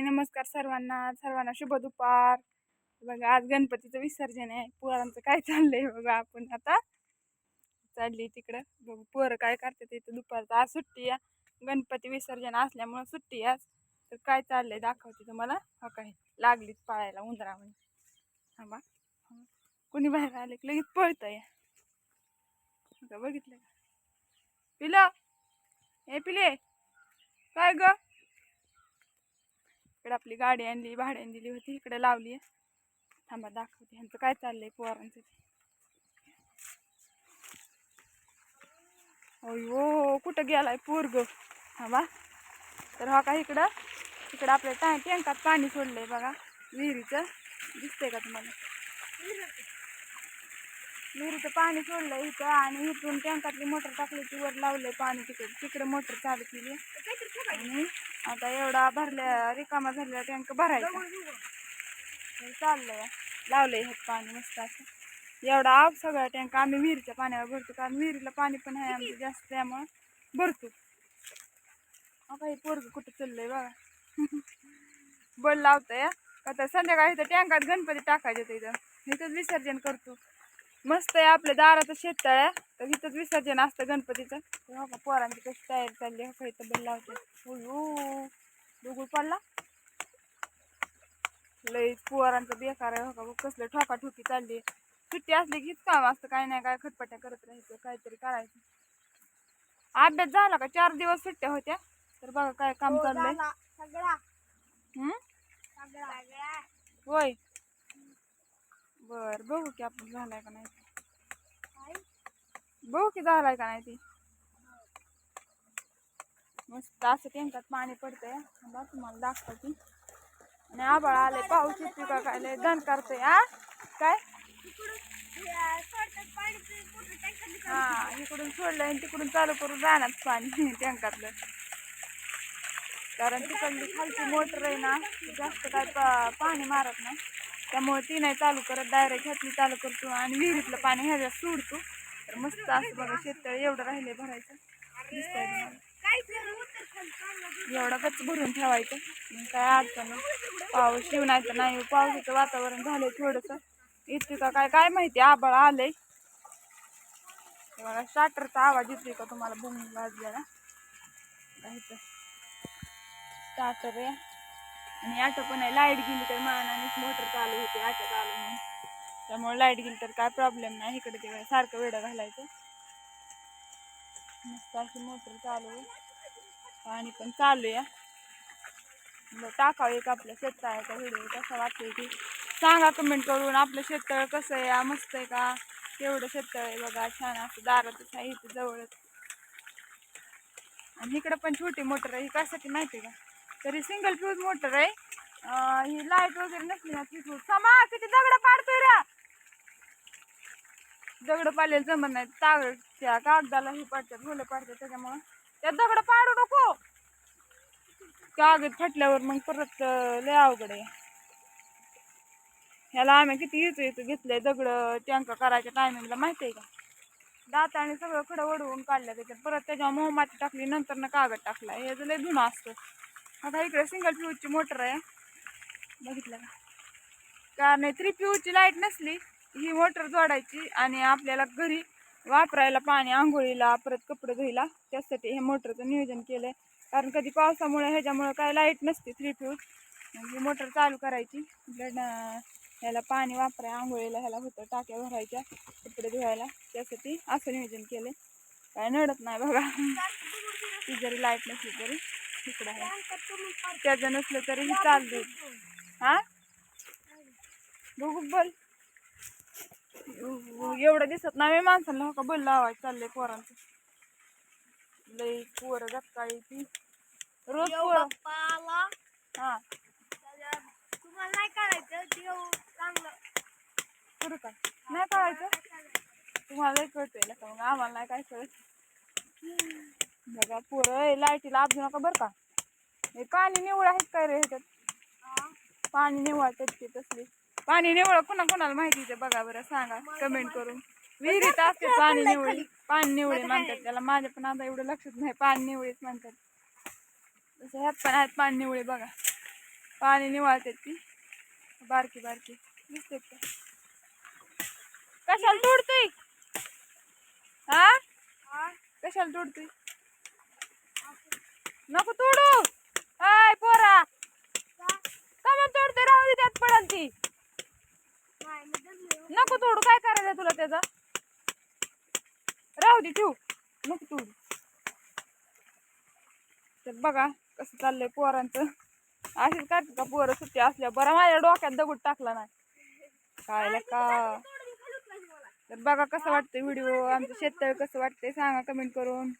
हाय नमस्कार सर्वांना शुभ दुपार। बघा आज गणपतीचं विसर्जन आहे। पोरांचं काय चाललंय बघा। आपण आता चालली तिकडं बघू पोरं काय करतात। इथं दुपारचं आज सुट्टी आहे, गणपती विसर्जन असल्यामुळे सुट्टी आहे। तर काय चाललंय दाखवते तुम्हाला। हा काय लागलीच पाळायला उंदरामध्ये। थांबा कुणी बाहेर आले की लगेच पळतंय। बघितलं का पिलं हे पिले काय ग। इकडे आपली गाडी आणली, भाड्याने दिली होती, इकडे लावली आहे। थांबा दाखवते ह्यांचं काय चाललंय पोरांचं। अयो कुठं गेलाय पोरग। थांबा तर हा का इकडं आपल्या टँकात पाणी सोडलंय बघा, विहिरीचं दिसतंय का तुम्हाला। विहिरीचं पाणी सोडलंय इथं आणि इथून टँकातली मोटर टाकली की वर लावलंय पाणी। तिकडे मोटर चालू केली आणि आता एवढा भरल्या रिकामा झालेला टँक भरायचा चाललंय। लावलंय हे पाणी मस्त असं एवढा आव सगळा टँक आम्ही विहिरीच्या पाण्यावर भरतो, कारण विहिरीला पाणी पण आहे आमचं जास्त त्यामुळे भरतो। आता हे पोरग कुठं चाललंय बघा बल लावतंय। आता संध्याकाळी इथं टँकात गणपती टाकायचे, इथंच विसर्जन करतो। मस्त आहे आपल्या दाराचं शेततळ आहे, तर इथंच विसर्जन असतं गणपतीचं। हो पोरांची कशी तयारी चालली हो, इथं बल लावते। डुगूळ पडला लई पोरांचं बेकार आहे। हो का कसलं ठोकाठोकी चालली। सुट्टी असली कीच काम असतं, काय नाही काय खटपट्या करत राहायचं, काहीतरी करायचं। अभ्यास झाला का? 4 दिवस सुट्ट्या होत्या, तर बघा काय काम चाललंय। होय बर बघू की आपण झालाय का नाही, बघू की झालाय का नाही ती। मस्त असं टँकात पाणी पडतंय, तुम्हाला दाखवते। आणि आभाळ आले, पाऊस येतो का काय लय दण करतोय। काय हा इकडून सोडलं आणि तिकडून चालू करून राहणार पाणी टँकातलं, कारण तिकडली खालची मोटर आहे ना जास्त काय पाणी मारत नाही, त्यामुळे ती नाही चालू करत, डायरेक्ट ह्यातली चालू करतो आणि विहिरीतलं पाणी ह्याच्यात सोडतो। तर मस्त असं बघा शेततळ एवढं राहिले भरायचं, दिसतंय एवढा गच्च भरून ठेवायचं, काय अडचण नाही। पाऊस येऊ नाही तर नाही, पावसाचं वातावरण झालंय थोडंसं, इतकं का काय काय माहिती आभाळ आलंय बघा। स्टार्टरचा आवाज येतोय का तुम्हाला, बुम वाजलेला स्टार्टर आहे आणि ऑटो पण आहे। लाईट गेली तर मानानेच मोटर चालू होते ऑटो चालू म्हणून, त्यामुळे लाईट गेली तर काय प्रॉब्लेम नाही। इकडे ते सारखं वेडं घालायचं, मस्त अशी मोटर चालू आहे, पाणी पण चालू आहे। टाकावं एक आपल्या शेततळ्याचा व्हिडिओ कसा वाटतोय की सांगा कमेंट करून। आपलं शेततळ कसं आहे, मस्त आहे का, केवढं शेततळ आहे बघा, छान असं दारातच आहे इथं जवळच। आणि इकडं पण छोटी मोटर आहे, ही कशासाठी माहिती आहे का, तरी सिंगल फ्यूज मोटर आहे। ही लाईट वगैरे नसली ना ती फ्यूज समा किती दगड पाडतोय रे, दगड पाडलेलं जमत नाही, त्या कागदाला हे पडतात, फुलं पडतात, त्याच्यामुळं त्या दगड पाडू नको, कागद फाटल्यावर मग परत लय अवघड आहे। ह्याला आम्ही किती इथं घेतलंय दगड टँक करायच्या टायमिंगला माहिती आहे का, दाताने सगळं खडं वडवून काढलं त्याच्यात, परत त्याच्यावर मोहमाती टाकली, नंतर ना कागद टाकला, हे लय जुनं असतं। आता इकडे सिंगल फ्यूजची मोटर आहे, बघितलं का, कारण 3 फ्यूजची लाईट नसली ही मोटर जोडायची आणि आपल्याला घरी वापरायला पाणी, आंघोळीला, परत कपडे धुईला, त्यासाठी हे मोटरचं नियोजन केलंय। कारण कधी पावसामुळे ह्याच्यामुळे काय लाईट नसते 3 फ्यूज, ही मोटर चालू करायची, ह्याला पाणी वापराय, आंघोळीला ह्याला होतं, टाक्या भरायच्या, कपडे धुवायला, त्यासाठी असं नियोजन केलंय। काय नडत नाही बघा, ती जरी लाईट नसली तरी इकडं आहे, त्याचं नसलं तरी ही चालू। हा बघू बल एवढं दिसत नाही माणसाला, हो का बल लावायचं चाललंय पोरांचं। लई पोरं गप्पाळी ती रोज पोरं। हा तुम्हाला नाही करायचं देव चांगलं करू का, नाही करायचं तुम्हाला कळतंय का, मग आम्हाला नाही काय कळत बघा। पोरं लाईटीला आपजू नका बरं का, हे पाणी निवळ आहेत काय रे ह्याच्यात, पाणी निवळतात ते तसली पाणी निवळ कोणाला माहिती ते बघा बरं, सांगा कमेंट करून। विहिरीत असते पाणी निवळी, पाणी निवळे म्हणतात त्याला, माझ्या पण आता एवढं लक्षात नाही, पाणी निवळीच म्हणतात तसं, ह्यात पण आहेत पाणी निवळे बघा। पाणी निवाळते ती बारकी बारकी दिसते का? कशाला तोडतोय हा कशाला तोडतोय नको तोडू हाय पोरा कमन तोडतोय राहू दे त्यात पडल ती नको तोडू काय करायचं तुला त्याचा राहू दे ठेवू नको तोडू तर बघा कसं चाललंय पोरांचं अशीच काढतात का पोरं सुट्टी असल्या बरं माझ्या डोक्यात दगड टाकला नाही काय का तर बघा कसं वाटतंय व्हिडिओ आमचं शेततळ कसं वाटतंय सांगा कमेंट करून